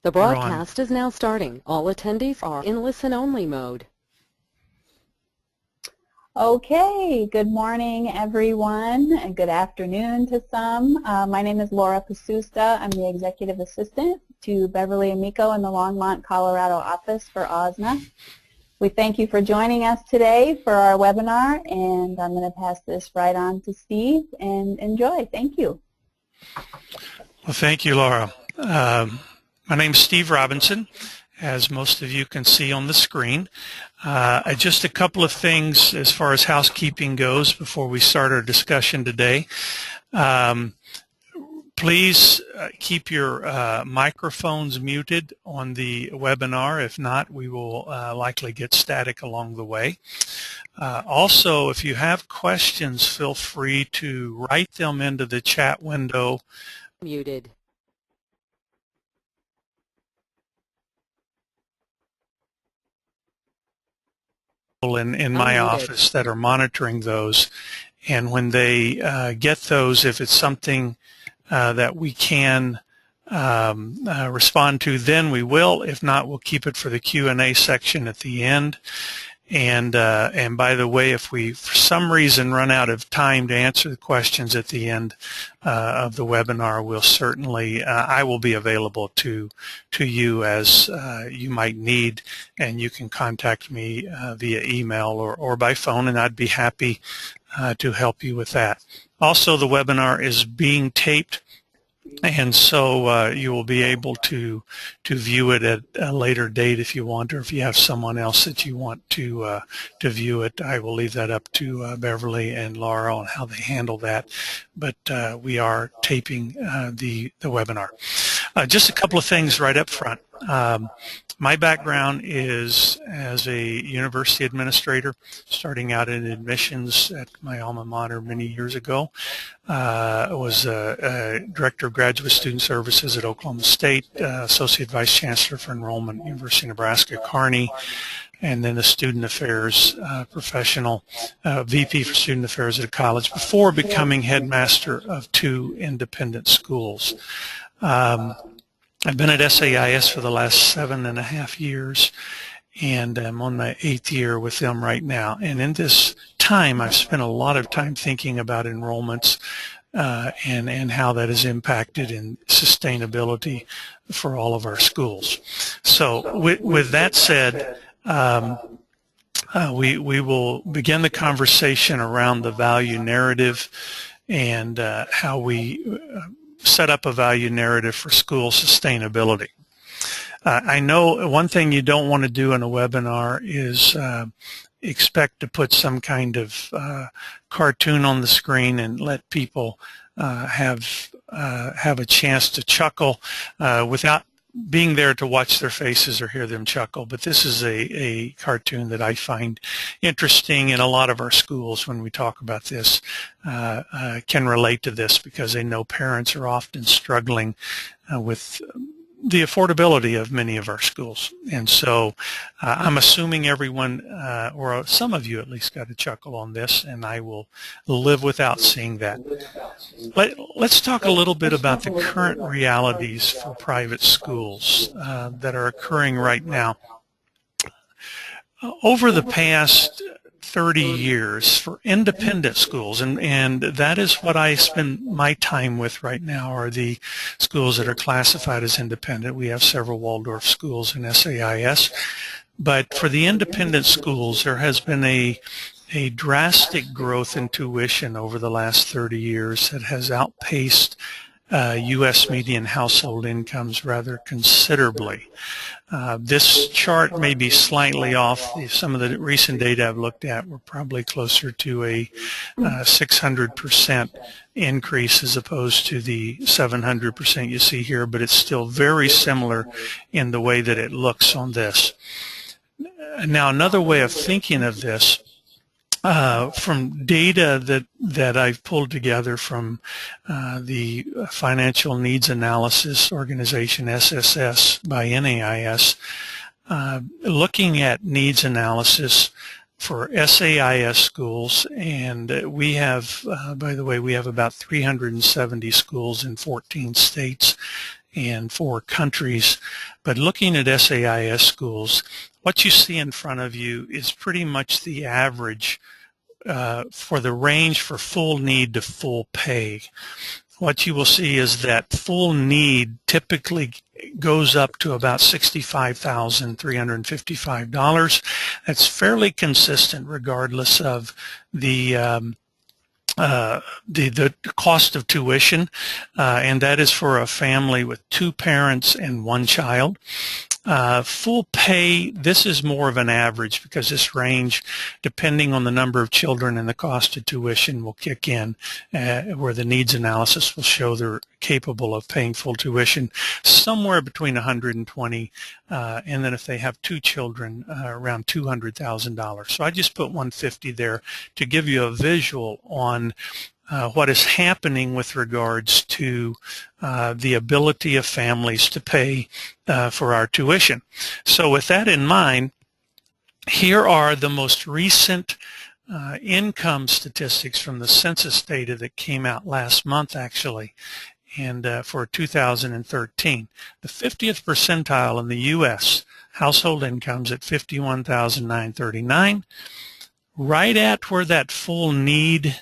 The We're on. broadcast is now starting. All attendees are in listen-only mode. Okay, good morning everyone, and good afternoon to some. My name is Laura Pasusta. I'm the Executive Assistant to Beverly Amico in the Longmont, Colorado office for AWSNA. We thank you for joining us today for our webinar, and I'm going to pass this right on to Steve, and enjoy. Thank you. Well, thank you, Laura. My name is Steve Robinson, as most of you can see on the screen. Just a couple of things as far as housekeeping goes before we start our discussion today. Please keep your microphones muted on the webinar. If not, we will likely get static along the way. Also, if you have questions, feel free to write them into the chat window. Muted. In my office that are monitoring those, and when they get those, if it's something that we can respond to, then we will. If not, we'll keep it for the Q&A section at the end. And by the way, if we for some reason run out of time to answer the questions at the end of the webinar, we'll certainly I will be available to you as you might need, and you can contact me via email or by phone, and I'd be happy to help you with that. Also, the webinar is being taped, and so you will be able to view it at a later date if you want, or if you have someone else that you want to view it. I will leave that up to Beverly and Laura on how they handle that. But we are taping the webinar. Just a couple of things right up front. My background is as a university administrator, starting out in admissions at my alma mater many years ago. I was a director of graduate student services at Oklahoma State, associate vice chancellor for enrollment at University of Nebraska Kearney, and then a student affairs professional, VP for student affairs at a college, before becoming headmaster of 2 independent schools. I've been at SAIS for the last 7.5 years, and I'm on my 8th year with them right now. And in this time, I've spent a lot of time thinking about enrollments and how that is impacted in sustainability for all of our schools. So with that said, we will begin the conversation around the value narrative and how we set up a value narrative for school sustainability. I know one thing you don't want to do in a webinar is expect to put some kind of cartoon on the screen and let people have a chance to chuckle without being there to watch their faces or hear them chuckle. But this is a cartoon that I find interesting, and a lot of our schools, when we talk about this, can relate to this because they know parents are often struggling with the affordability of many of our schools. And so I'm assuming everyone, or some of you at least, got a chuckle on this, and I will live without seeing that. Let's talk a little bit about the current realities for private schools that are occurring right now. Over the past 30 years for independent schools, and that is what I spend my time with right now, are the schools that are classified as independent. We have several Waldorf schools in SAIS, but for the independent schools, there has been a drastic growth in tuition over the last 30 years that has outpaced U.S. median household incomes rather considerably. This chart may be slightly off. Some of the recent data I've looked at were probably closer to a 600% increase as opposed to the 700% you see here, but it's still very similar in the way that it looks on this. Now, another way of thinking of this, from data that I've pulled together from the Financial Needs Analysis Organization, SSS, by NAIS, looking at needs analysis for SAIS schools, and we have, by the way, we have about 370 schools in 14 states, and 4 countries. But looking at SAIS schools, what you see in front of you is pretty much the average for the range for full need to full pay. What you will see is that full need typically goes up to about $65,355. That's fairly consistent regardless of the cost of tuition, and that is for a family with 2 parents and 1 child. Full pay, this is more of an average because this range, depending on the number of children and the cost of tuition, will kick in where the needs analysis will show they're capable of paying full tuition somewhere between $120 and then if they have 2 children, around $200,000. So I just put $150 there to give you a visual on what is happening with regards to the ability of families to pay for our tuition. So with that in mind, here are the most recent income statistics from the census data that came out last month, actually, and for 2013. The 50th percentile in the U.S. household incomes at $51,939. Right at where that full need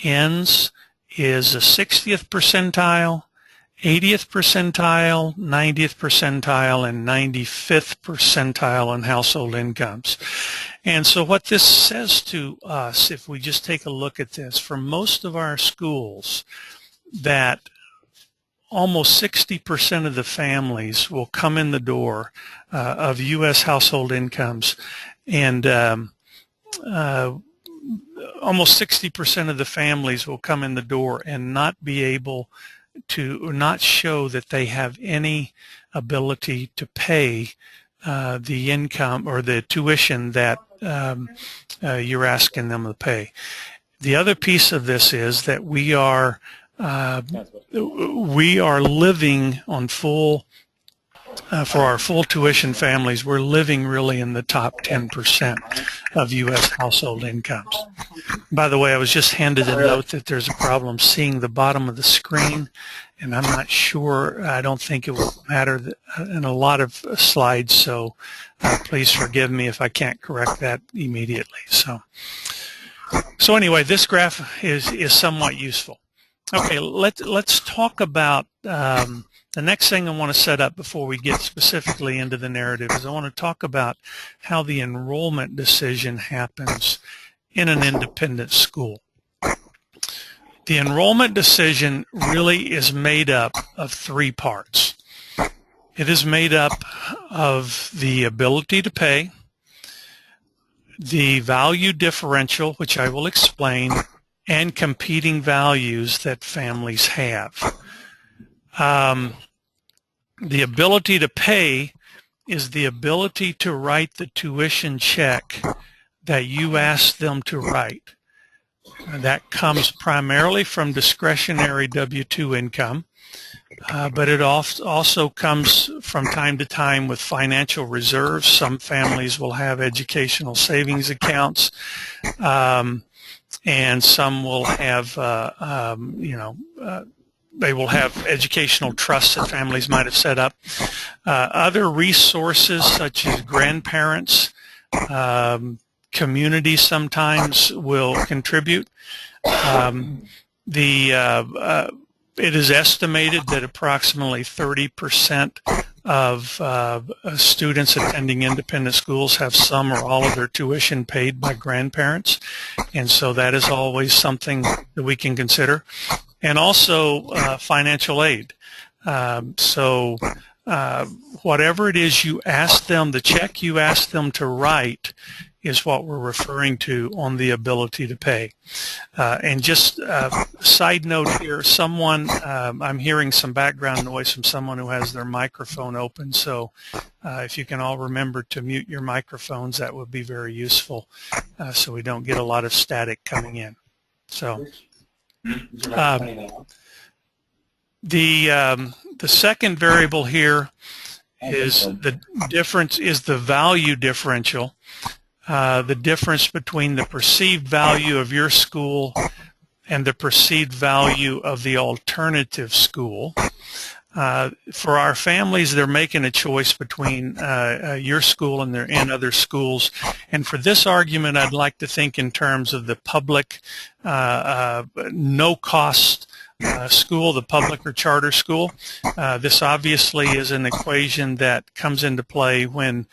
ends is a 60th percentile, 80th percentile, 90th percentile, and 95th percentile on household incomes. And so what this says to us, if we just take a look at this, for most of our schools, that almost 60% of the families will come in the door of U.S. household incomes, and almost 60% of the families will come in the door and not be able to, or not show that they have any ability to pay the income or the tuition that you're asking them to pay. The other piece of this is that we are living on full for our full tuition families, we're living really in the top 10% of U.S. household incomes. By the way, I was just handed a note that there's a problem seeing the bottom of the screen, and I'm not sure, I don't think it will matter in a lot of slides, so please forgive me if I can't correct that immediately. So anyway, this graph is somewhat useful. Okay, let's talk about the next thing I want to set up before we get specifically into the narrative is I want to talk about how the enrollment decision happens in an independent school. The enrollment decision really is made up of 3 parts. It is made up of the ability to pay, the value differential, which I will explain, and competing values that families have. The ability to pay is the ability to write the tuition check that you ask them to write. That comes primarily from discretionary W-2 income, but it also comes from time to time with financial reserves. Some families will have educational savings accounts, and some will have, they will have educational trusts that families might have set up. Other resources such as grandparents, communities sometimes will contribute. It is estimated that approximately 30% of students attending independent schools have some or all of their tuition paid by grandparents, and so that is always something that we can consider. And also financial aid. Whatever it is you ask them, the check you ask them to write is what we're referring to on the ability to pay. And just side note here, I'm hearing some background noise from someone who has their microphone open, so if you can all remember to mute your microphones, that would be very useful so we don't get a lot of static coming in. So. The second variable here is the difference is the value differential, the difference between the perceived value of your school and the perceived value of the alternative school. For our families, they're making a choice between your school and other schools. And for this argument, I'd like to think in terms of the public, no-cost school, the public or charter school. This obviously is an equation that comes into play when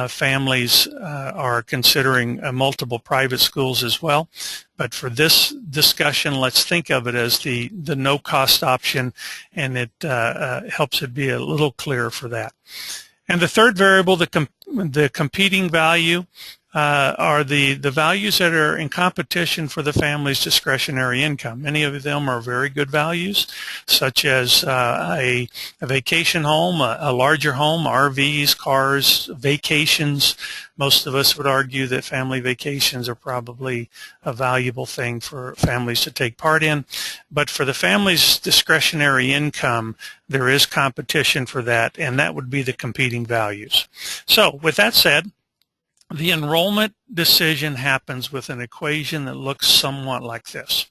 families are considering multiple private schools as well. But for this discussion, let's think of it as the no-cost option, and it helps it be a little clearer for that. And the third variable, the competing value, are the values that are in competition for the family's discretionary income. Many of them are very good values, such as a vacation home, a larger home, RVs, cars, vacations. Most of us would argue that family vacations are probably a valuable thing for families to take part in. But for the family's discretionary income, there is competition for that, and that would be the competing values. So with that said, the enrollment decision happens with an equation that looks somewhat like this.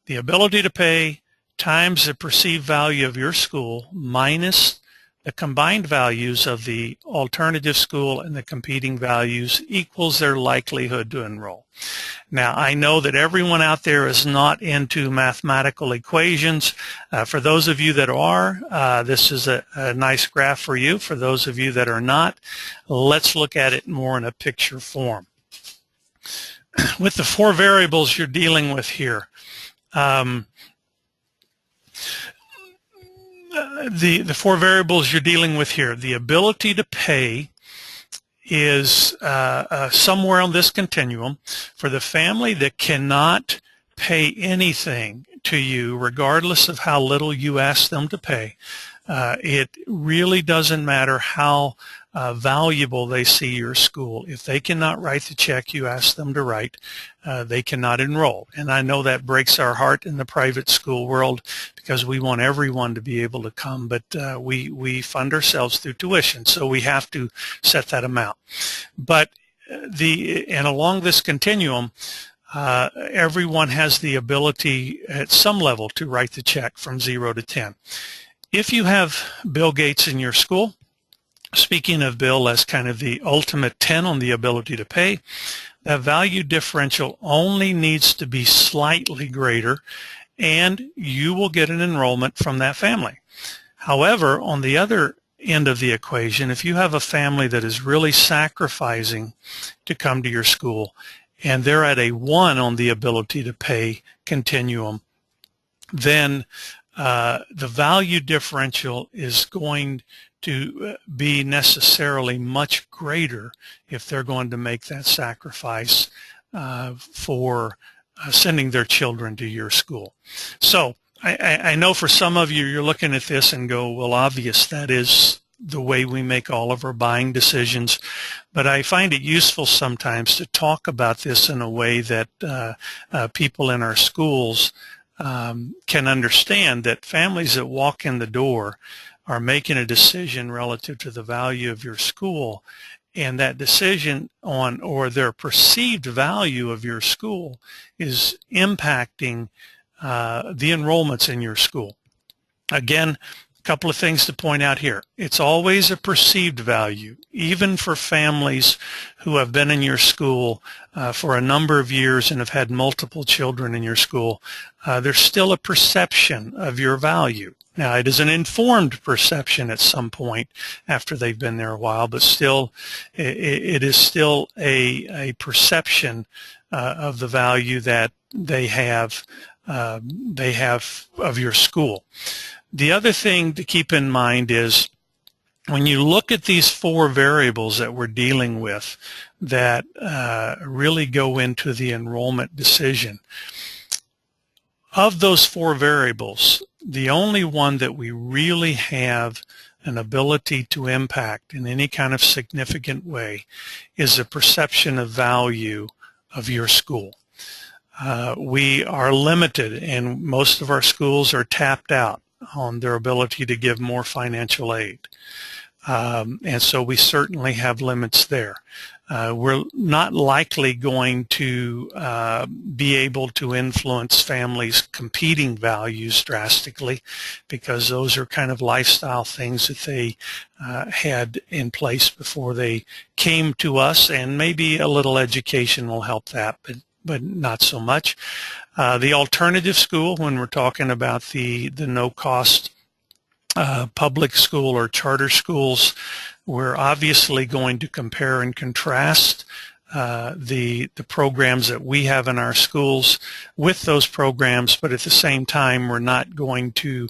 The ability to pay times the perceived value of your school minus the combined values of the alternative school and the competing values equals their likelihood to enroll. Now, I know that everyone out there is not into mathematical equations. For those of you that are, this is a nice graph for you. For those of you that are not, let's look at it more in a picture form. With the four variables you're dealing with here, the four variables you're dealing with here, the ability to pay is somewhere on this continuum. For the family that cannot pay anything to you, regardless of how little you ask them to pay, it really doesn't matter how valuable they see your school. If they cannot write the check you ask them to write, they cannot enroll. And I know that breaks our heart in the private school world because we want everyone to be able to come, but we fund ourselves through tuition, so we have to set that amount. But and along this continuum, everyone has the ability at some level to write the check from 0 to 10. If you have Bill Gates in your school, speaking of Bill as kind of the ultimate 10 on the ability to pay, that value differential only needs to be slightly greater, and you will get an enrollment from that family. However, on the other end of the equation, if you have a family that is really sacrificing to come to your school, and they're at a 1 on the ability to pay continuum, then the value differential is going to be necessarily much greater if they're going to make that sacrifice for sending their children to your school. So I know for some of you, you're looking at this and go, well, obvious, that is the way we make all of our buying decisions. But I find it useful sometimes to talk about this in a way that people in our schools can understand that families that walk in the door are making a decision relative to the value of your school, and that decision on or their perceived value of your school is impacting the enrollments in your school. Again, a couple of things to point out here. It's always a perceived value, even for families who have been in your school for a number of years and have had multiple children in your school. There's still a perception of your value. Now, it is an informed perception at some point after they've been there a while, but still, it is still a perception of the value that they have of your school. The other thing to keep in mind is when you look at these four variables that we're dealing with that really go into the enrollment decision, of those four variables, the only one that we really have an ability to impact in any kind of significant way is the perception of value of your school. We are limited, and most of our schools are tapped out on their ability to give more financial aid. And so we certainly have limits there. We're not likely going to be able to influence families' competing values drastically, because those are kind of lifestyle things that they had in place before they came to us, and maybe a little education will help that, but not so much. The alternative school, when we're talking about the no-cost public school or charter schools, we're obviously going to compare and contrast the programs that we have in our schools with those programs, but at the same time, we're not going to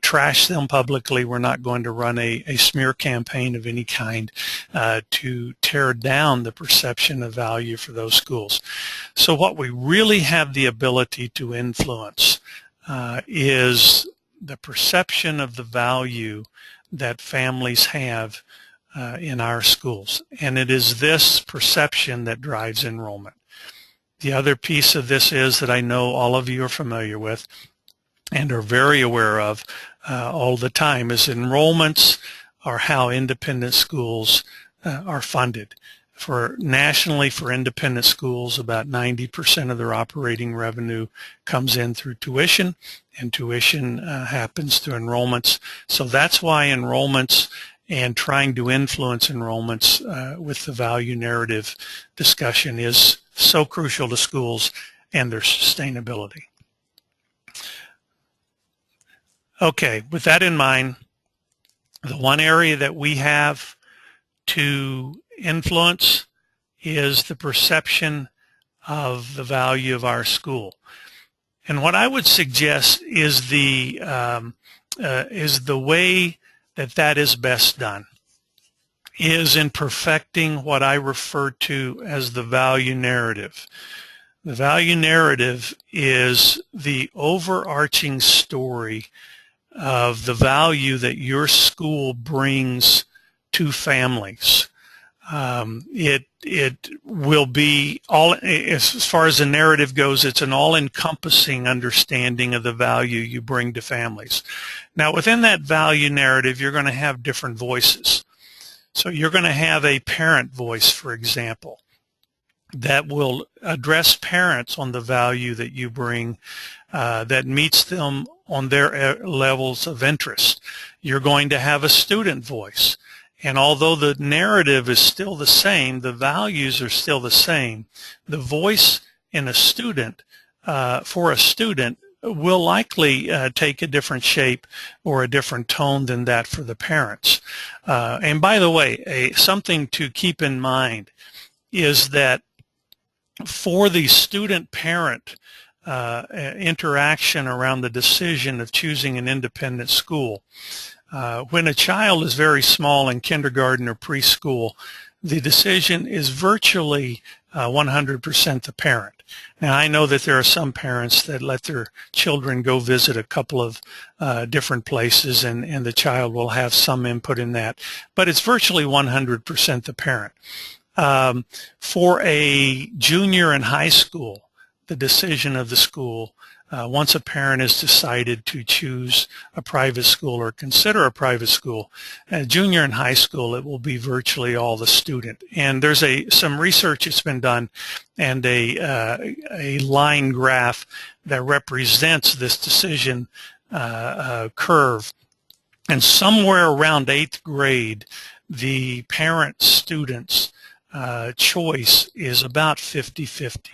trash them publicly. We're not going to run a smear campaign of any kind to tear down the perception of value for those schools. So what we really have the ability to influence is the perception of the value that families have in our schools. And it is this perception that drives enrollment. The other piece of this is that I know all of you are familiar with and are very aware of all the time, is enrollments are how independent schools are funded. Nationally, for independent schools, about 90% of their operating revenue comes in through tuition, and tuition happens through enrollments. So that's why enrollments and trying to influence enrollments with the value narrative discussion is so crucial to schools and their sustainability. Okay, with that in mind, the one area that we have to influence is the perception of the value of our school. And what I would suggest is the way that is best done is in perfecting what I refer to as the value narrative. The value narrative is the overarching story of the value that your school brings to families. It will be all, as far as the narrative goes, it's an all-encompassing understanding of the value you bring to families. Now, within that value narrative, you're going to have different voices. So you're going to have a parent voice, for example, that will address parents on the value that you bring that meets them on their levels of interest. You're going to have a student voice. And although the narrative is still the same, the values are still the same, the voice in a student, for a student, will likely take a different shape or a different tone than that for the parents. And by the way, something to keep in mind is that for the student-parent interaction around the decision of choosing an independent school, when a child is very small in kindergarten or preschool, the decision is virtually 100% the parent. Now, I know that there are some parents that let their children go visit a couple of different places, and the child will have some input in that, but it's virtually 100% the parent. For a junior in high school, the decision of the school, once a parent has decided to choose a private school or consider a private school, junior in high school, it will be virtually all the student. And there's some research that's been done and a line graph that represents this decision curve. And somewhere around 8th grade, the parent-student's choice is about 50-50.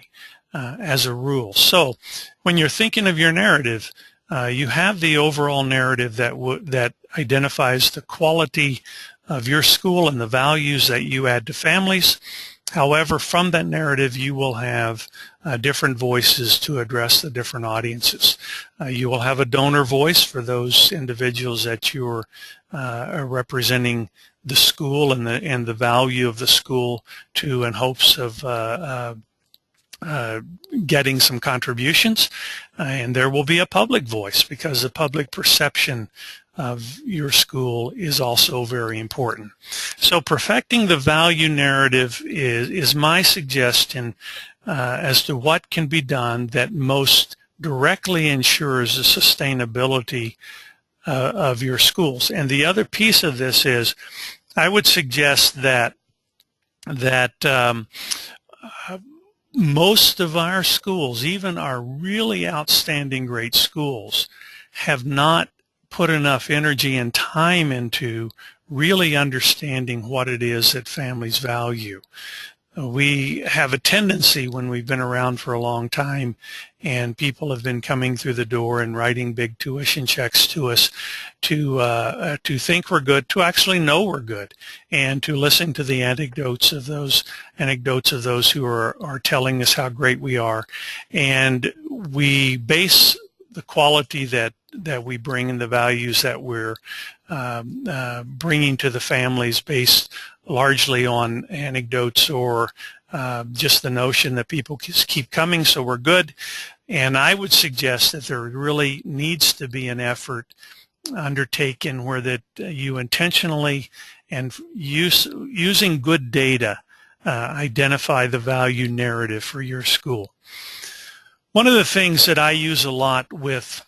As a rule. So when you're thinking of your narrative, you have the overall narrative that identifies the quality of your school and the values that you add to families. However, from that narrative, you will have different voices to address the different audiences. You will have a donor voice for those individuals that you're representing the school and the value of the school to, in hopes of getting some contributions, and there will be a public voice, because the public perception of your school is also very important. So perfecting the value narrative is my suggestion as to what can be done that most directly ensures the sustainability of your schools. And the other piece of this is, I would suggest that most of our schools, even our really outstanding great schools, have not put enough energy and time into really understanding what it is that families value. We have a tendency, when we've been around for a long time and people have been coming through the door and writing big tuition checks to us, to think we're good, to actually know we're good, and to listen to the anecdotes of those who are telling us how great we are. And we base the quality that we bring and the values that we're bringing to the families based largely on anecdotes or just the notion that people just keep coming, so we're good. And I would suggest that there really needs to be an effort undertaken where that you intentionally and using good data identify the value narrative for your school. One of the things that I use a lot with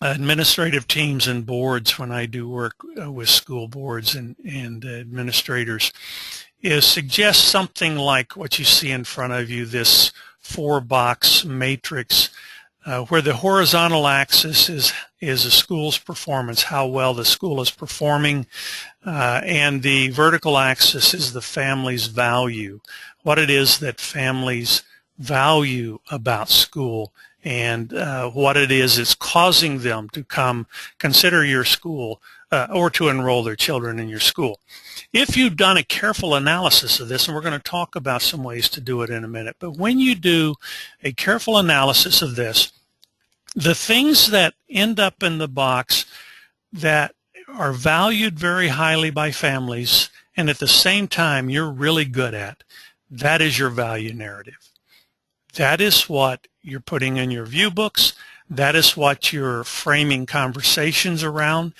administrative teams and boards when I do work with school boards and administrators is suggest something like what you see in front of you, this 4-box matrix where the horizontal axis is a school's performance, how well the school is performing, and the vertical axis is the family's value, what it is that families value about school, and what it is that's causing them to come consider your school or to enroll their children in your school. If you've done a careful analysis of this, and we're going to talk about some ways to do it in a minute, but when you do a careful analysis of this, the things that end up in the box that are valued very highly by families and at the same time you're really good at, that is your value narrative. That is what you're putting in your view books. That is what you're framing conversations around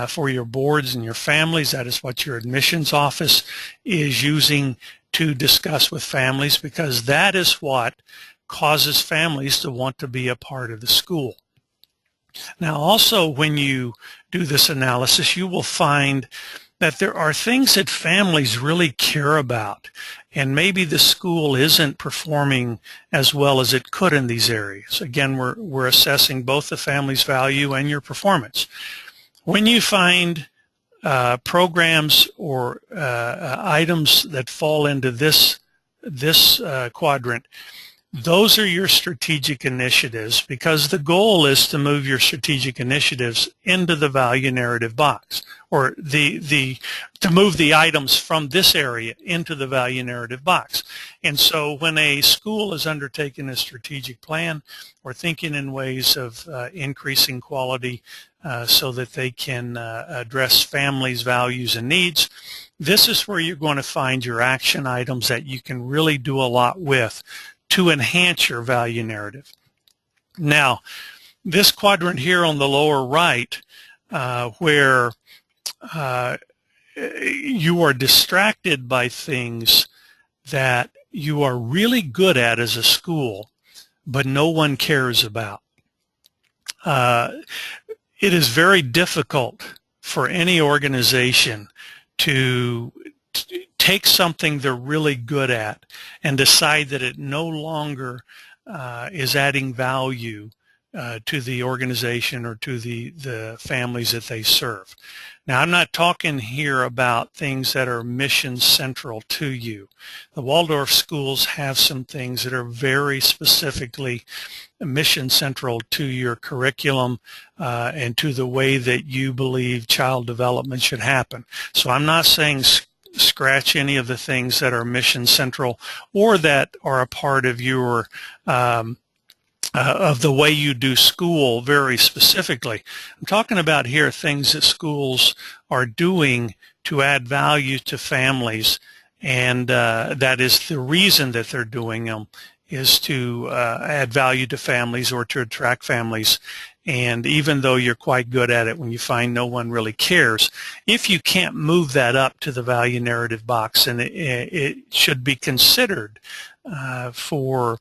for your boards and your families. That is what your admissions office is using to discuss with families, because that is what causes families to want to be a part of the school. Now, also, when you do this analysis, you will find that there are things that families really care about, and maybe the school isn't performing as well as it could in these areas. Again, we're assessing both the family's value and your performance. When you find programs or items that fall into this quadrant, those are your strategic initiatives, because the goal is to move your strategic initiatives into the value narrative box, or to move the items from this area into the value narrative box. And so when a school is undertaking a strategic plan or thinking in ways of increasing quality so that they can address families' values and needs, this is where you're going to find your action items that you can really do a lot with to enhance your value narrative. Now, this quadrant here on the lower right, where you are distracted by things that you are really good at as a school, but no one cares about. It is very difficult for any organization to take something they're really good at and decide that it no longer is adding value to the organization or to the families that they serve. Now, I'm not talking here about things that are mission central to you. The Waldorf schools have some things that are very specifically mission central to your curriculum and to the way that you believe child development should happen. So I'm not saying scratch any of the things that are mission central or that are a part of your of the way you do school very specifically. I'm talking about here things that schools are doing to add value to families, and that is the reason that they're doing them, is to add value to families or to attract families. And even though you're quite good at it, when you find no one really cares, if you can't move that up to the value narrative box, and it should be considered for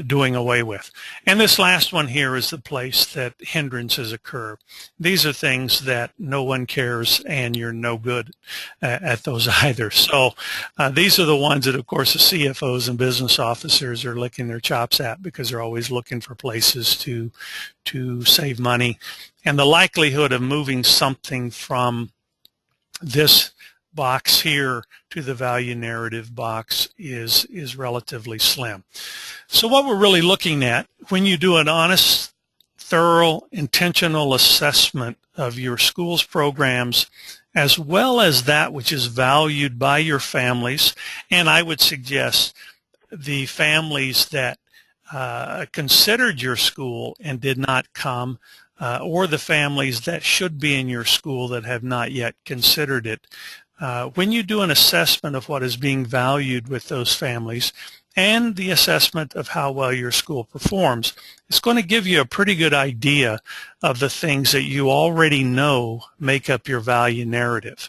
doing away with. And this last one here is the place that hindrances occur. These are things that no one cares, and you're no good at those either. So these are the ones that, of course, the CFOs and business officers are licking their chops at, because they're always looking for places to save money. And the likelihood of moving something from this box here to the value narrative box is relatively slim. So what we're really looking at when you do an honest, thorough, intentional assessment of your school's programs, as well as that which is valued by your families, and I would suggest the families that considered your school and did not come, or the families that should be in your school that have not yet considered it. When you do an assessment of what is being valued with those families and the assessment of how well your school performs, it's going to give you a pretty good idea of the things that you already know make up your value narrative.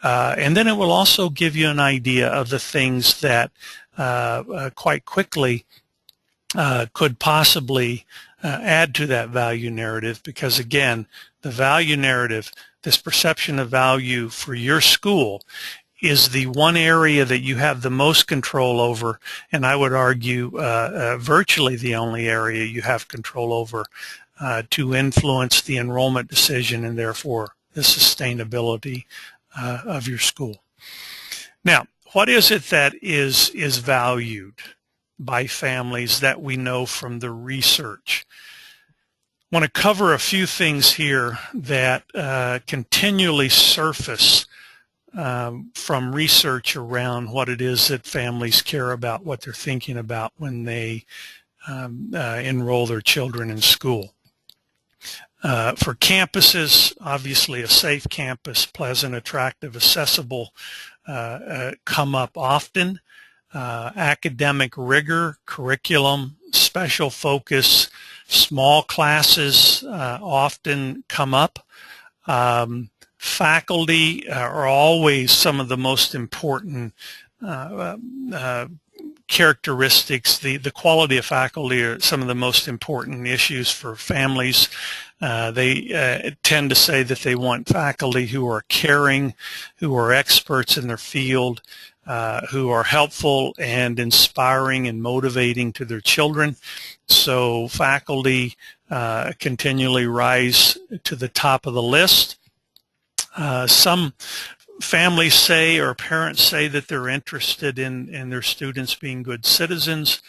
And then it will also give you an idea of the things that quite quickly could possibly add to that value narrative, because again, the value narrative, this perception of value for your school, is the one area that you have the most control over, and I would argue virtually the only area you have control over to influence the enrollment decision and therefore the sustainability of your school. Now, what is it that is valued by families that we know from the research? I want to cover a few things here that continually surface from research around what it is that families care about, what they're thinking about when they enroll their children in school. For campuses, obviously a safe campus, pleasant, attractive, accessible, come up often. Academic rigor, curriculum, special focus, small classes often come up. Faculty are always some of the most important characteristics. The quality of faculty are some of the most important issues for families. They tend to say that they want faculty who are caring, who are experts in their field, who are helpful and inspiring and motivating to their children. So faculty continually rise to the top of the list. Some families say, or parents say, that they're interested in their students being good citizens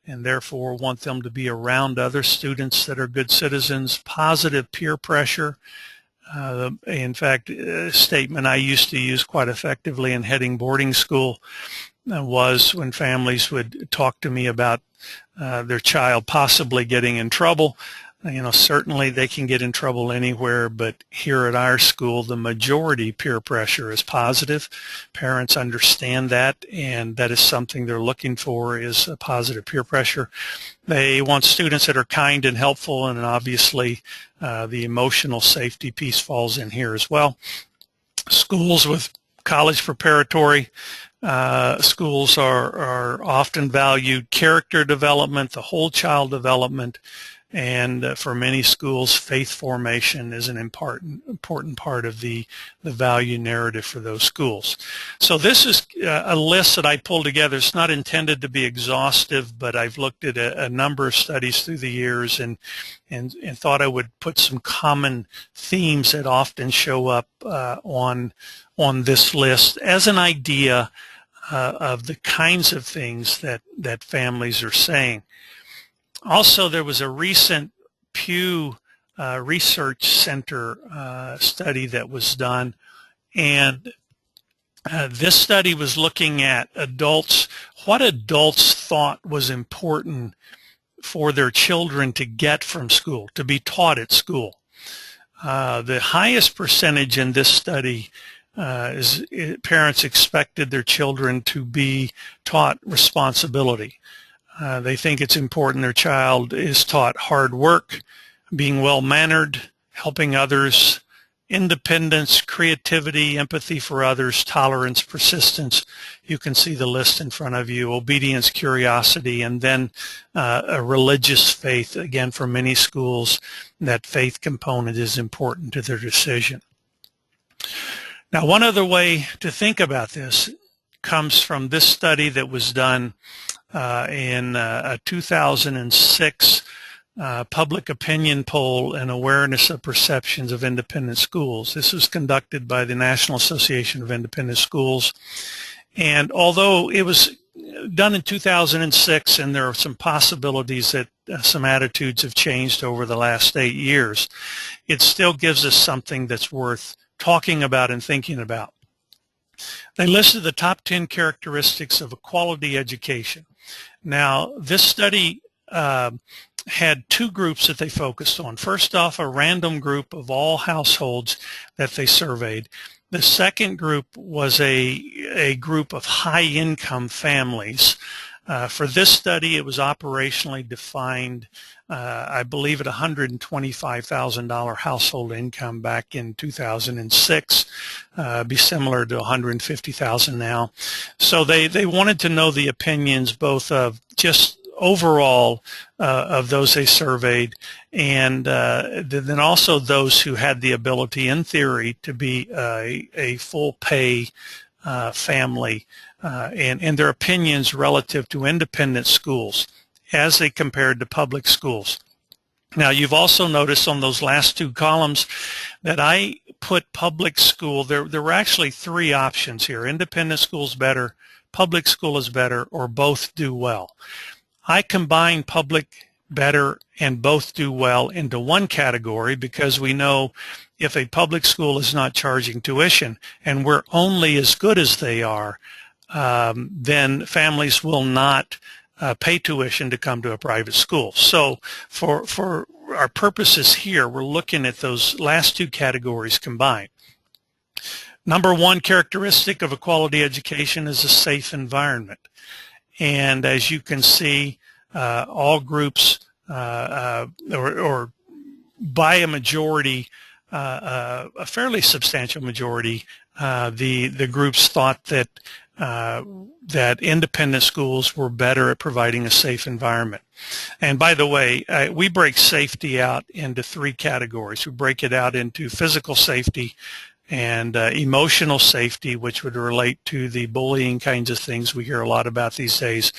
and therefore want them to be around other students that are good citizens. Positive peer pressure. In fact, a statement I used to use quite effectively in heading boarding school was when families would talk to me about their child possibly getting in trouble. You know, certainly they can get in trouble anywhere, but here at our school, the majority peer pressure is positive. Parents understand that, and that is something they're looking for, is a positive peer pressure. They want students that are kind and helpful, and obviously the emotional safety piece falls in here as well. Schools with college preparatory schools are often valued. Character development, the whole child development, and for many schools, faith formation is an important part of the value narrative for those schools. So this is a list that I pulled together. It's not intended to be exhaustive, but I've looked at a number of studies through the years and thought I would put some common themes that often show up on this list as an idea of the kinds of things that families are saying. Also, there was a recent Pew Research Center study that was done, and this study was looking at adults, what adults thought was important for their children to get from school, to be taught at school. The highest percentage in this study is parents expected their children to be taught responsibility. They think it's important their child is taught hard work, being well-mannered, helping others, independence, creativity, empathy for others, tolerance, persistence. You can see the list in front of you. Obedience, curiosity, and then a religious faith. Again, for many schools, that faith component is important to their decision. Now, one other way to think about this comes from this study that was done in a 2006 public opinion poll and awareness of perceptions of independent schools. This was conducted by the National Association of Independent Schools. And although it was done in 2006 and there are some possibilities that some attitudes have changed over the last 8 years, it still gives us something that's worth talking about and thinking about. They listed the top 10 characteristics of a quality education. Now, this study had two groups that they focused on. First off, a random group of all households that they surveyed. The second group was a group of high-income families. For this study, it was operationally defined, I believe, at $125,000 household income back in 2006. Be similar to $150,000 now. So they wanted to know the opinions both of just overall of those they surveyed, and then also those who had the ability in theory to be a full pay family, and their opinions relative to independent schools as they compared to public schools. Now, you've also noticed on those last two columns that I put public school. There were actually three options here: independent school is better, public school is better, or both do well. I combine public, better, and both do well into one category because we know if a public school is not charging tuition and we're only as good as they are, then families will not pay tuition to come to a private school. So for our purposes here, we're looking at those last two categories combined. Number one characteristic of a quality education is a safe environment. And as you can see, all groups, or by a majority, a fairly substantial majority, the groups thought that that independent schools were better at providing a safe environment. And by the way, we break safety out into three categories. We break it out into physical safety and emotional safety, which would relate to the bullying kinds of things we hear a lot about these days,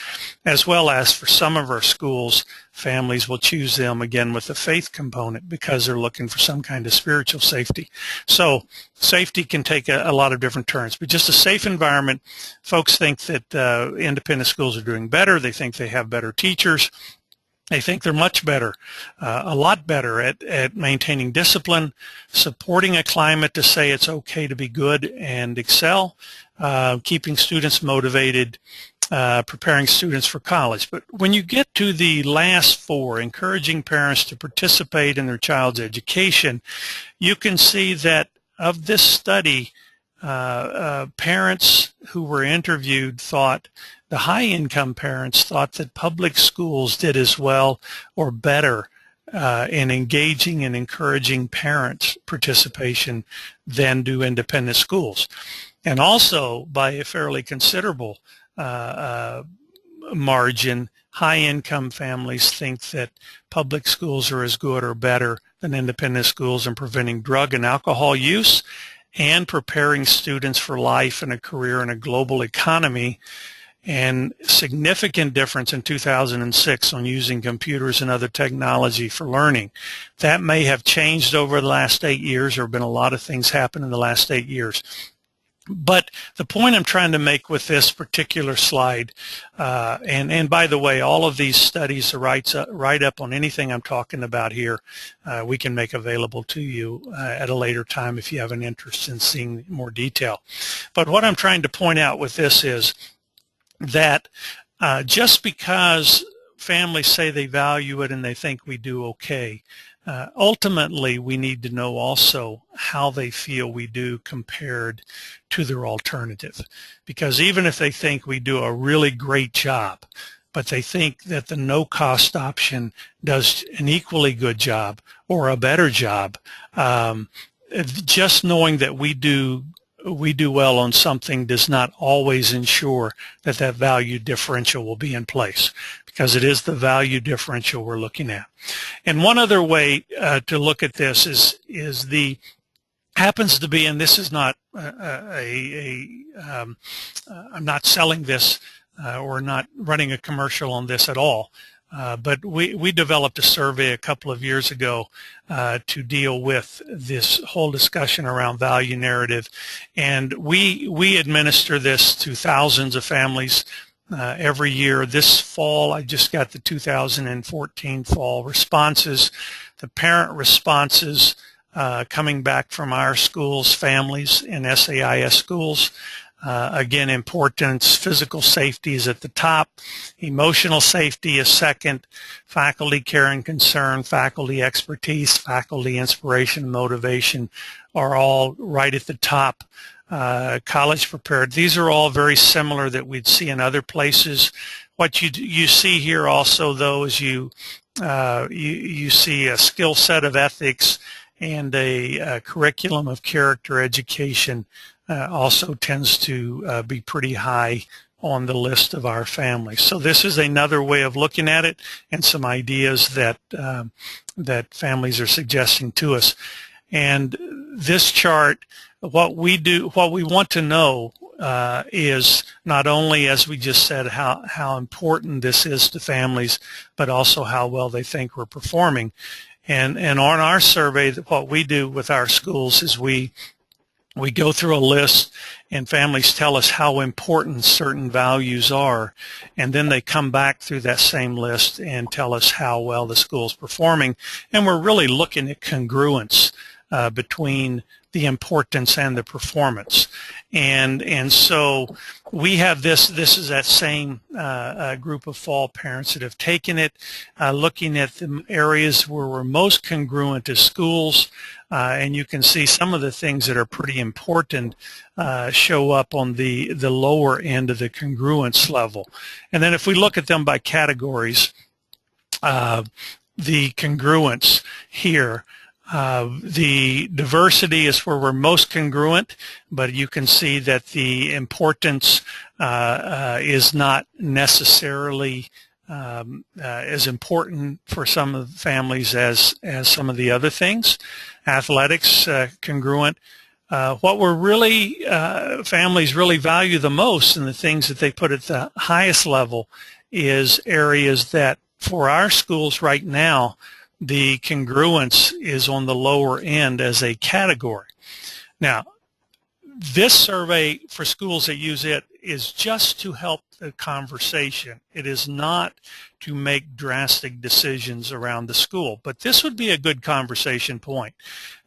as well as for some of our schools, families will choose them again with a faith component because they're looking for some kind of spiritual safety. So safety can take a lot of different turns, but just a safe environment. Folks think that independent schools are doing better. They think they have better teachers. They think they're much better, a lot better at maintaining discipline, supporting a climate to say it's okay to be good and excel, keeping students motivated, preparing students for college. But when you get to the last four, encouraging parents to participate in their child's education, you can see that of this study, parents who were interviewed thought, the high-income parents thought that public schools did as well or better in engaging and encouraging parents' participation than do independent schools. And also, by a fairly considerable margin, high-income families think that public schools are as good or better than independent schools in preventing drug and alcohol use and preparing students for life and a career in a global economy. And significant difference in 2006 on using computers and other technology for learning. That may have changed over the last 8 years. There have been a lot of things happen in the last 8 years. But the point I'm trying to make with this particular slide, and by the way, all of these studies are right up on anything I'm talking about here. We can make available to you at a later time if you have an interest in seeing more detail. But what I'm trying to point out with this is that just because families say they value it and they think we do okay, ultimately we need to know also how they feel we do compared to their alternative. Because even if they think we do a really great job, but they think that the no-cost option does an equally good job or a better job, just knowing that we do well on something does not always ensure that that value differential will be in place, because it is the value differential we're looking at. And one other way to look at this is happens to be, and this is not I'm not selling this or not running a commercial on this at all. But we developed a survey a couple of years ago to deal with this whole discussion around value narrative, and we administer this to thousands of families every year. This fall, I just got the 2014 fall responses, the parent responses coming back from our schools, families, and SAIS schools. Again, importance, physical safety is at the top, emotional safety is second, faculty care and concern, faculty expertise, faculty inspiration and motivation are all right at the top. College prepared, these are all very similar that we'd see in other places. What you see here also, though, is you see a skill set of ethics and a curriculum of character education also tends to be pretty high on the list of our families. So this is another way of looking at it, and some ideas that that families are suggesting to us. And this chart, what we want to know is not only, as we just said, how important this is to families, but also how well they think we're performing. And on our survey, what we do with our schools is we go through a list, and families tell us how important certain values are, and then they come back through that same list and tell us how well the school's performing. And we're really looking at congruence between the importance and the performance. And so we have this is that same group of fall parents that have taken it, looking at the areas where we're most congruent as schools, and you can see some of the things that are pretty important show up on the lower end of the congruence level. And then if we look at them by categories, the congruence here, the diversity is where we're most congruent, but you can see that the importance is not necessarily as important for some of the families as some of the other things. Athletics, congruent. What we're really, families really value the most, and the things that they put at the highest level, is areas that for our schools right now, the congruence is on the lower end as a category. Now, this survey for schools that use it is just to help the conversation. It is not to make drastic decisions around the school, but this would be a good conversation point.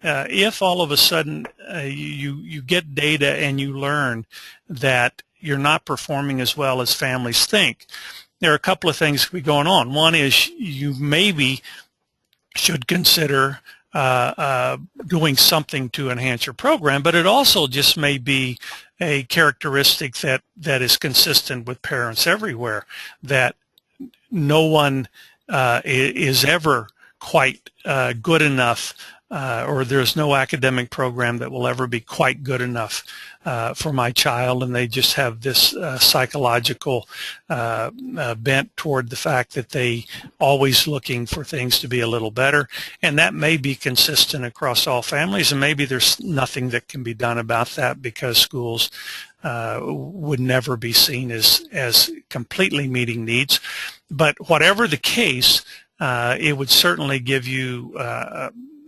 If all of a sudden you get data and you learn that you're not performing as well as families think, there are a couple of things going on. One is you maybe should consider doing something to enhance your program, but it also just may be a characteristic that is consistent with parents everywhere, that no one is ever quite good enough, or there's no academic program that will ever be quite good enough for my child, and they just have this psychological bent toward the fact that they always looking for things to be a little better. And that may be consistent across all families, and maybe there's nothing that can be done about that, because schools would never be seen as completely meeting needs. But whatever the case, it would certainly give you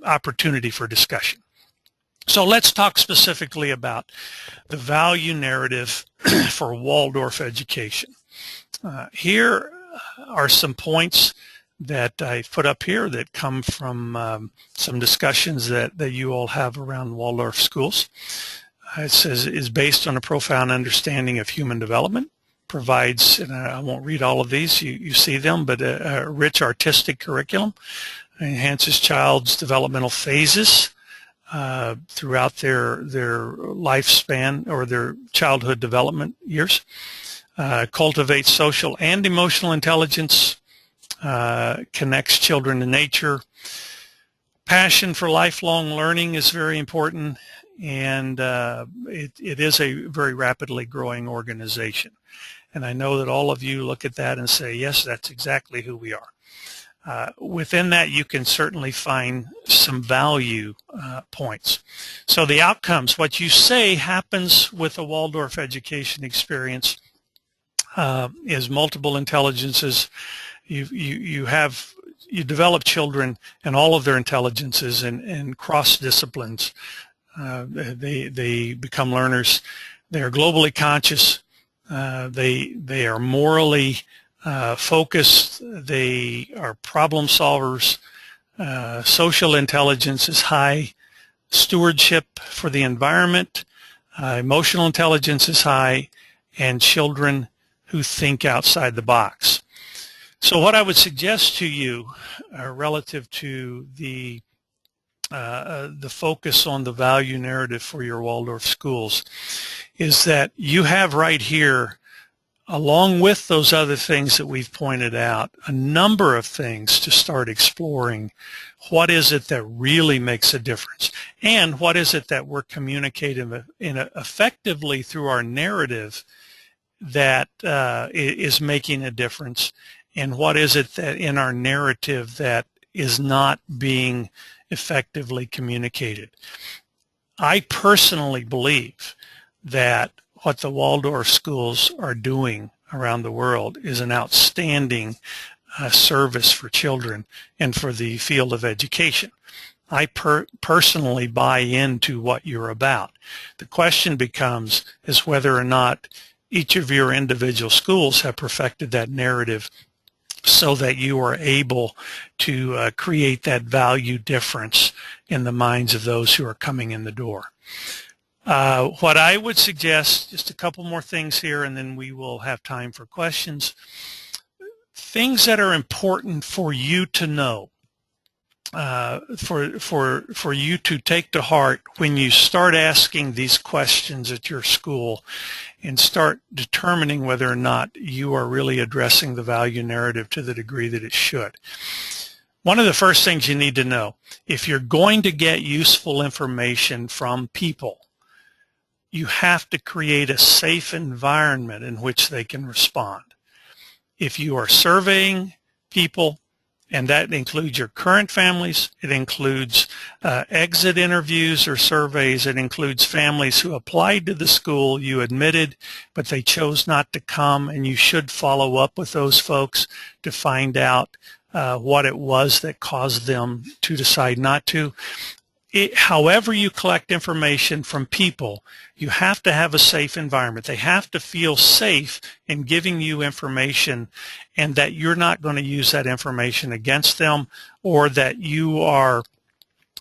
opportunity for discussion. So let's talk specifically about the value narrative for Waldorf education. Here are some points that I put up here that come from some discussions that you all have around Waldorf schools. It says is based on a profound understanding of human development, provides, and I won't read all of these, you see them, but a rich artistic curriculum, enhances child's developmental phases throughout their lifespan or their childhood development years, cultivates social and emotional intelligence, connects children to nature, Passion for lifelong learning is very important, and it is a very rapidly growing organization. And I know that all of you look at that and say, yes, that's exactly who we are. Within that, you can certainly find some value points. So the outcomes, what you say happens with a Waldorf education experience is multiple intelligences. You develop children and all of their intelligences and cross disciplines. They become learners. They are globally conscious. They are morally focused. They are problem solvers. Social intelligence is high. Stewardship for the environment. Emotional intelligence is high. And children who think outside the box. So what I would suggest to you relative to the focus on the value narrative for your Waldorf schools is that you have right here, along with those other things that we've pointed out, a number of things to start exploring. What is it that really makes a difference? And what is it that we're communicating effectively through our narrative that is making a difference? And what is it that in our narrative that is not being effectively communicated? I personally believe that what the Waldorf schools are doing around the world is an outstanding service for children and for the field of education. I personally buy into what you're about. The question becomes is whether or not each of your individual schools have perfected that narrative so that you are able to create that value difference in the minds of those who are coming in the door. What I would suggest, just a couple more things here, and then we will have time for questions. Things that are important for you to know, for you to take to heart when you start asking these questions at your school and start determining whether or not you are really addressing the value narrative to the degree that it should. One of the first things you need to know, if you're going to get useful information from people, you have to create a safe environment in which they can respond. If you are surveying people, and that includes your current families, it includes exit interviews or surveys, it includes families who applied to the school, you admitted, but they chose not to come, and you should follow up with those folks to find out what it was that caused them to decide not to. However you collect information from people, you have to have a safe environment. They have to feel safe in giving you information and that you're not going to use that information against them or that you are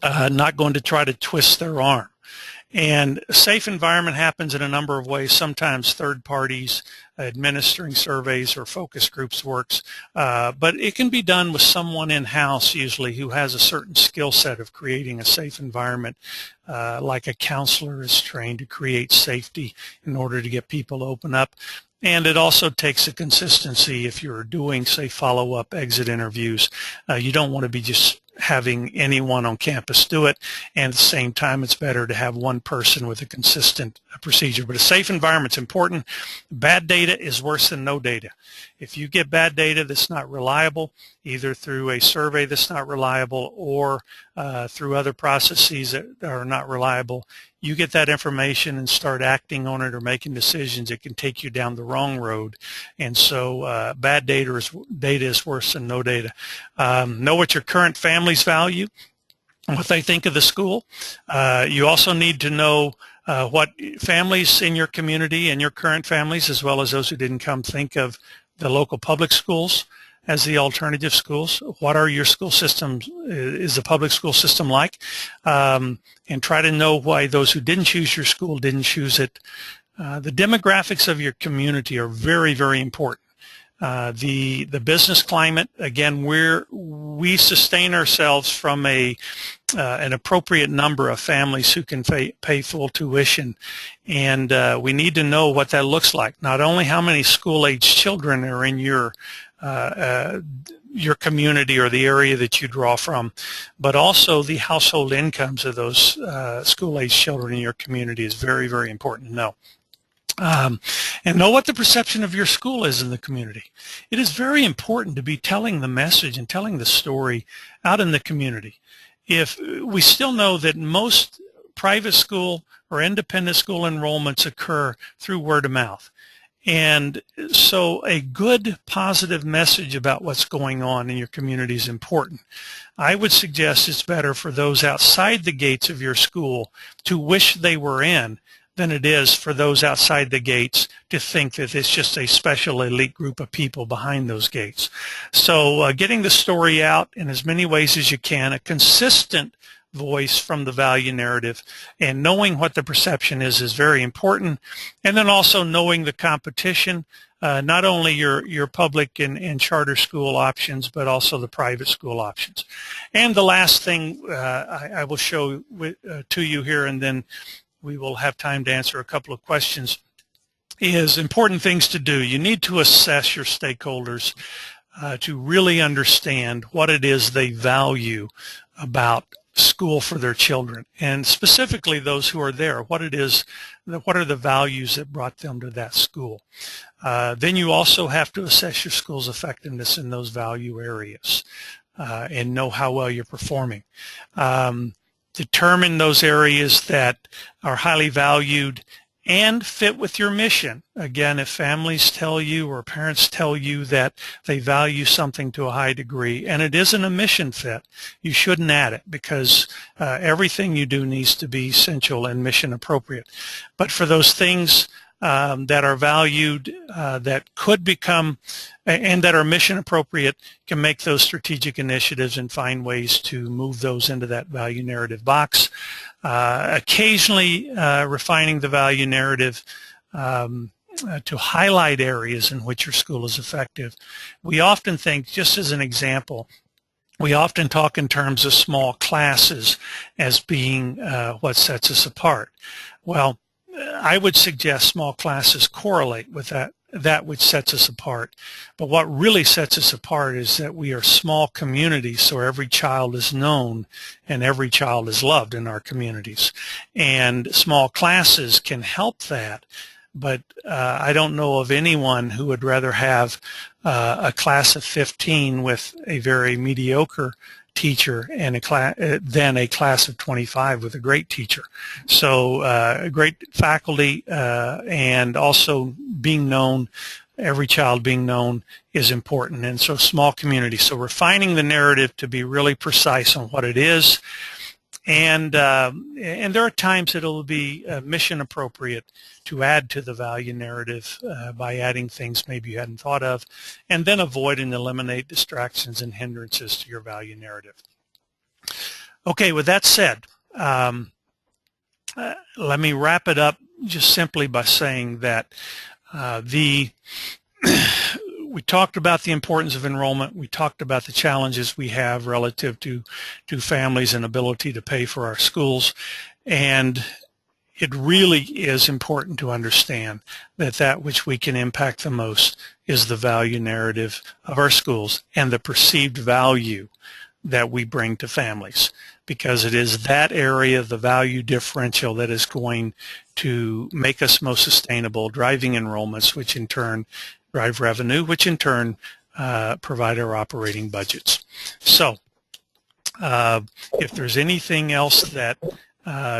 not going to try to twist their arm. And a safe environment happens in a number of ways. Sometimes third parties administering surveys or focus groups works, but it can be done with someone in-house usually who has a certain skill set of creating a safe environment, like a counselor is trained to create safety in order to get people to open up. And it also takes a consistency if you're doing, say, follow-up exit interviews. You don't want to be just having anyone on campus do it, and at the same time it's better to have one person with a consistent procedure. But a safe environment's important. Bad data is worse than no data. If you get bad data that's not reliable, either through a survey that's not reliable or through other processes that are not reliable, you get that information and start acting on it or making decisions, it can take you down the wrong road. And so bad data is worse than no data. Know what your current families value, what they think of the school. You also need to know what families in your community and your current families, as well as those who didn't come, think of the local public schools as the alternative schools. What are your school systems, is the public school system like? And try to know why those who didn't choose your school didn't choose it. The demographics of your community are very, very important. The business climate, again, we sustain ourselves from an appropriate number of families who can pay full tuition, and we need to know what that looks like. Not only how many school-age children are in your your community or the area that you draw from, but also the household incomes of those school-age children in your community is very, very important to know. And know what the perception of your school is in the community. It is very important to be telling the message and telling the story out in the community. If we still know that most private school or independent school enrollments occur through word of mouth. And so a good positive message about what's going on in your community is important. I would suggest it's better for those outside the gates of your school to wish they were in than it is for those outside the gates to think that it's just a special elite group of people behind those gates. So getting the story out in as many ways as you can, a consistent voice from the value narrative, and knowing what the perception is very important. And then also knowing the competition, not only your public and charter school options, but also the private school options. And the last thing I will show to you here, and then we will have time to answer a couple of questions, is important things to do. You need to assess your stakeholders to really understand what it is they value about school for their children, and specifically those who are there, what are the values that brought them to that school. Then you also have to assess your school's effectiveness in those value areas and know how well you're performing. Determine those areas that are highly valued and fit with your mission. Again, if families tell you or parents tell you that they value something to a high degree and it isn't a mission fit, you shouldn't add it, because everything you do needs to be essential and mission appropriate. But for those things that are valued, that could become and that are mission appropriate, can make those strategic initiatives and find ways to move those into that value narrative box. Occasionally refining the value narrative to highlight areas in which your school is effective. We often think, just as an example, we often talk in terms of small classes as being what sets us apart. Well, I would suggest small classes correlate with that which sets us apart. But what really sets us apart is that we are small communities, so every child is known and every child is loved in our communities. And small classes can help that, but I don't know of anyone who would rather have a class of 15 with a very mediocre teacher and than a class of 25 with a great teacher. So great faculty and also being known, every child being known, is important. And so small community. So refining the narrative to be really precise on what it is. And there are times that it will be mission appropriate to add to the value narrative by adding things maybe you hadn't thought of, and then avoid and eliminate distractions and hindrances to your value narrative. Okay, with that said, let me wrap it up just simply by saying that we talked about the importance of enrollment. We talked about the challenges we have relative to families and ability to pay for our schools. And it really is important to understand that that which we can impact the most is the value narrative of our schools and the perceived value that we bring to families, because it is that area of the value differential that is going to make us most sustainable, driving enrollments, which in turn drive revenue, which in turn provide our operating budgets. So if there's anything else that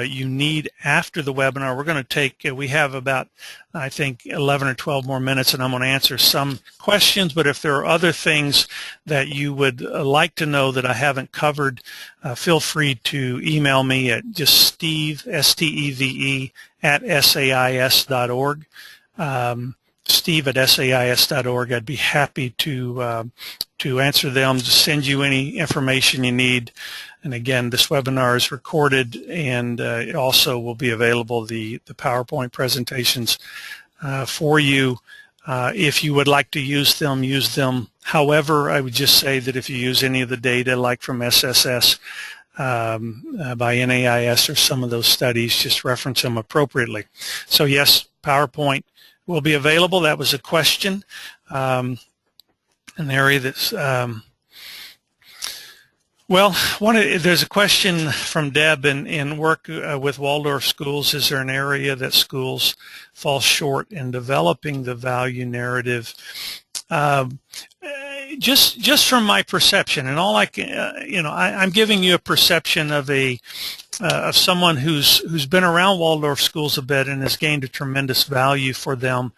you need after the webinar, we're going to take, we have about, I think, 11 or 12 more minutes, and I'm going to answer some questions. But if there are other things that you would like to know that I haven't covered, feel free to email me at just Steve, S-T-E-V-E, at SAIS.org. Steve at SAIS.org. I'd be happy to answer them, to send you any information you need. And again, this webinar is recorded, and it also will be available, the PowerPoint presentations for you. If you would like to use them, use them. However, I would just say that if you use any of the data, like from SSS by NAIS or some of those studies, just reference them appropriately. So yes, PowerPoint will be available. That was a question, an area that's Well, there's a question from Deb in work with Waldorf schools. Is there an area that schools fall short in developing the value narrative? Just from my perception, and all I can, I'm giving you a perception of of someone who's been around Waldorf schools a bit and has gained a tremendous value for them.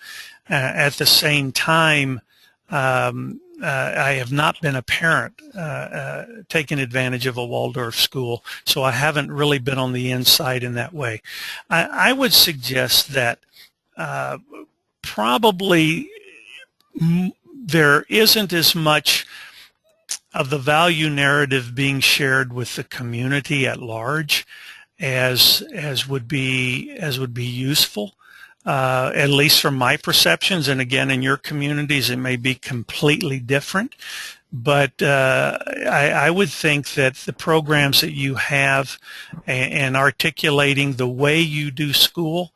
At the same time, I have not been a parent taking advantage of a Waldorf school, so I haven't really been on the inside in that way. I would suggest that probably there isn't as much of the value narrative being shared with the community at large as would be useful. At least from my perceptions, and again, in your communities, it may be completely different. But I would think that the programs that you have and articulating the way you do school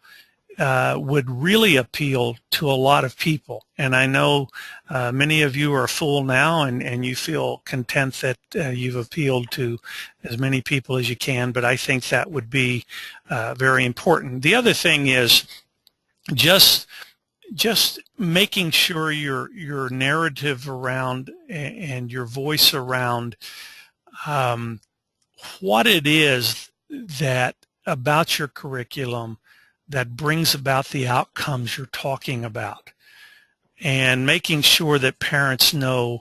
would really appeal to a lot of people. And I know many of you are full now, and you feel content that you've appealed to as many people as you can, but I think that would be very important. The other thing is just making sure your narrative around and your voice around what it is that about your curriculum that brings about the outcomes you're talking about, and making sure that parents know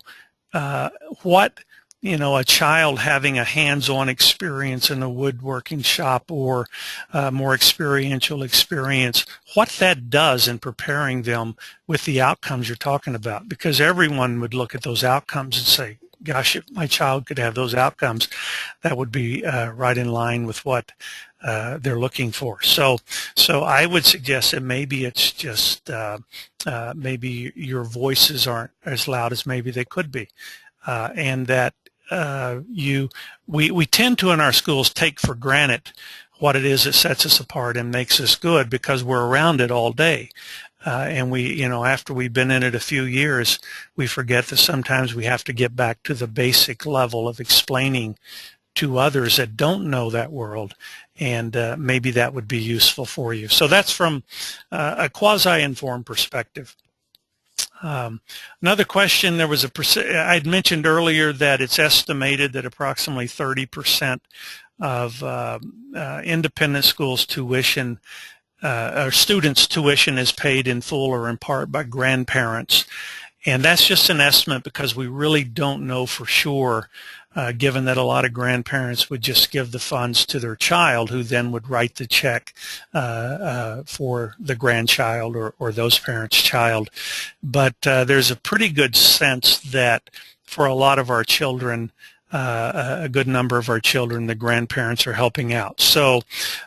what a child having a hands-on experience in a woodworking shop or more experiential experience, what that does in preparing them with the outcomes you're talking about. Because everyone would look at those outcomes and say, gosh, if my child could have those outcomes, that would be right in line with what they're looking for. So I would suggest that maybe it's just maybe your voices aren't as loud as maybe they could be, and that we tend to in our schools take for granted what it is that sets us apart and makes us good because we're around it all day. And we, after we've been in it a few years, we forget that sometimes we have to get back to the basic level of explaining to others that don't know that world, and maybe that would be useful for you. So that's from a quasi-informed perspective. Another question, there was I'd mentioned earlier that it's estimated that approximately 30% of independent schools tuition or students' tuition is paid in full or in part by grandparents. And that's just an estimate because we really don't know for sure, given that a lot of grandparents would just give the funds to their child, who then would write the check for the grandchild or those parents' child. But there's a pretty good sense that for a lot of our children, a good number of our children, the grandparents are helping out. So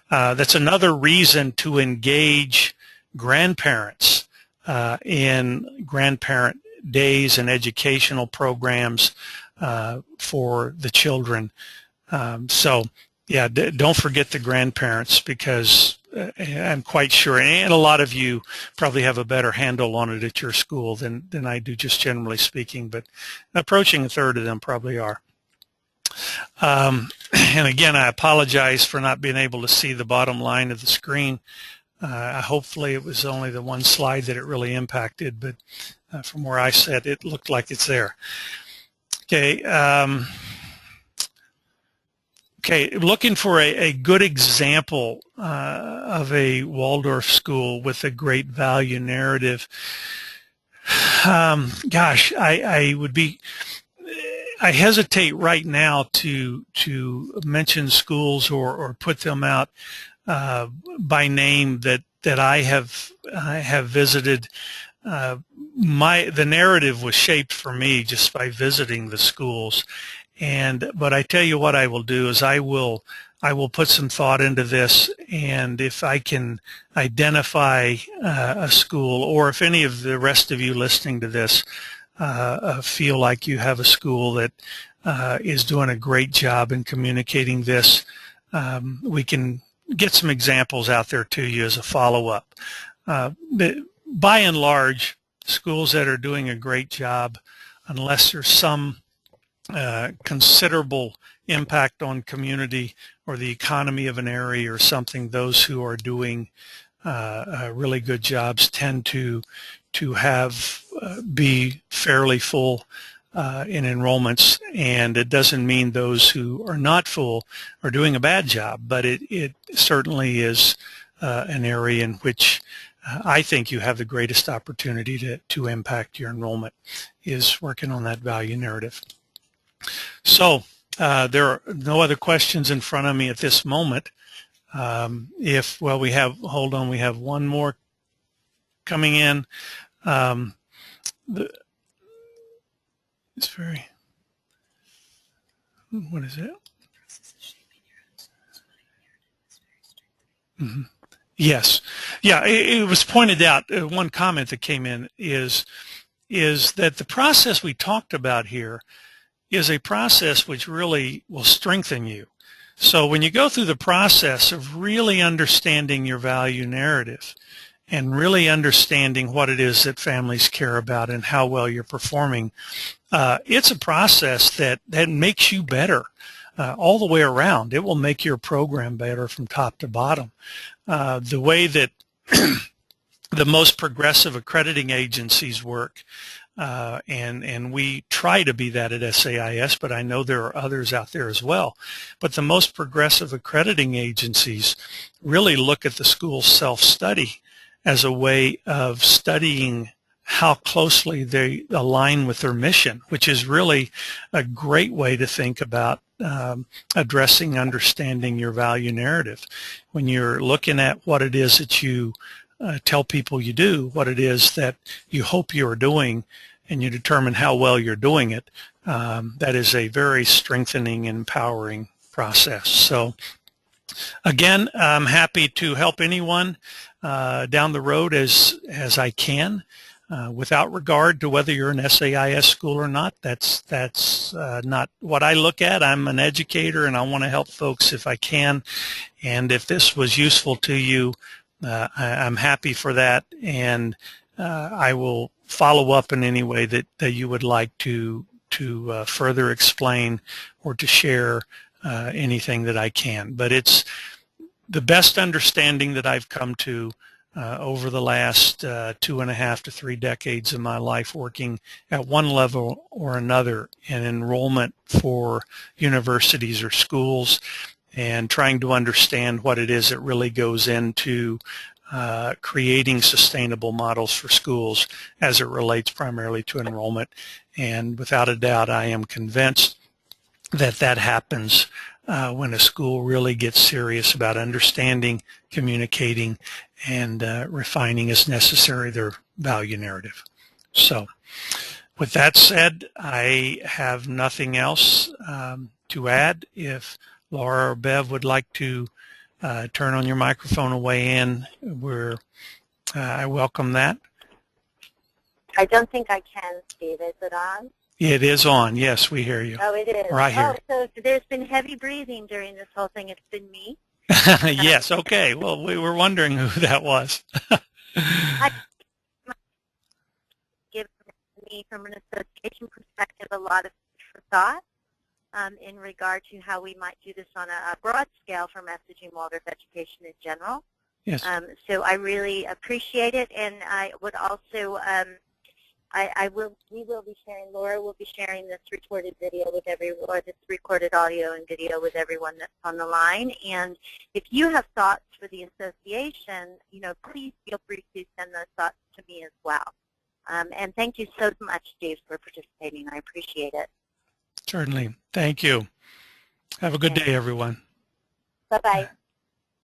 that's another reason to engage grandparents in grandparent days and educational programs for the children. So yeah, don't forget the grandparents, because I'm quite sure, and a lot of you probably have a better handle on it at your school than I do, just generally speaking, but approaching a third of them probably are. And again, I apologize for not being able to see the bottom line of the screen. Hopefully it was only the one slide that it really impacted, but from where I sat, it looked like it's there. Okay. Okay, looking for a good example of a Waldorf school with a great value narrative. Gosh, I hesitate right now to mention schools or put them out by name that I have visited. The narrative was shaped for me just by visiting the schools. But I tell you what I will do is I will put some thought into this, and if I can identify a school, or if any of the rest of you listening to this feel like you have a school that is doing a great job in communicating this, we can get some examples out there to you as a follow-up. By and large, schools that are doing a great job, unless there's some considerable impact on community or the economy of an area or something, those who are doing really good jobs tend to have be fairly full in enrollments, and it doesn't mean those who are not full are doing a bad job, but it certainly is an area in which I think you have the greatest opportunity to impact your enrollment, is working on that value narrative. So there are no other questions in front of me at this moment. We have one more coming in. It's very, what is it? Mm-hmm. Yes. Yeah, it was pointed out, one comment that came in is that the process we talked about here is a process which really will strengthen you. So when you go through the process of really understanding your value narrative and really understanding what it is that families care about and how well you're performing, it's a process that makes you better all the way around. It will make your program better from top to bottom. The way that the most progressive accrediting agencies work, and we try to be that at SAIS, but I know there are others out there as well. But the most progressive accrediting agencies really look at the school's self-study as a way of studying how closely they align with their mission, which is really a great way to think about addressing, understanding your value narrative. When you're looking at what it is that you tell people you do, what it is that you hope you're doing, and you determine how well you're doing it, that is a very strengthening and empowering process. So again, I'm happy to help anyone down the road as I can, without regard to whether you're an SAIS school or not. That's not what I look at. I'm an educator, and I want to help folks if I can. And if this was useful to you, I'm happy for that, and I will follow up in any way that you would like to further explain or to share anything that I can. But it's the best understanding that I've come to over the last 2.5 to 3 decades of my life working at one level or another in enrollment for universities or schools, and trying to understand what it is that really goes into creating sustainable models for schools as it relates primarily to enrollment. And without a doubt, I am convinced that that happens when a school really gets serious about understanding, communicating, and refining as necessary their value narrative. So with that said, I have nothing else to add. If Laura or Bev would like to turn on your microphone and weigh in, I welcome that. I don't think I can, Steve. Is it on? It is on. Yes, we hear you. Oh, it is. Or I hear so there's been heavy breathing during this whole thing. It's been me. Yes, okay. Well, we were wondering who that was. Give me, from an association perspective, a lot of thought in regard to how we might do this on a broad scale for messaging Waldorf education in general. Yes. So I really appreciate it, and I would also, we will be sharing, Laura will be sharing this recorded video with everyone, or this recorded audio and video with everyone that's on the line. And if you have thoughts for the association, please feel free to send those thoughts to me as well. And thank you so much, Steve, for participating. I appreciate it. Certainly. Thank you. Have a good day, everyone. Bye-bye.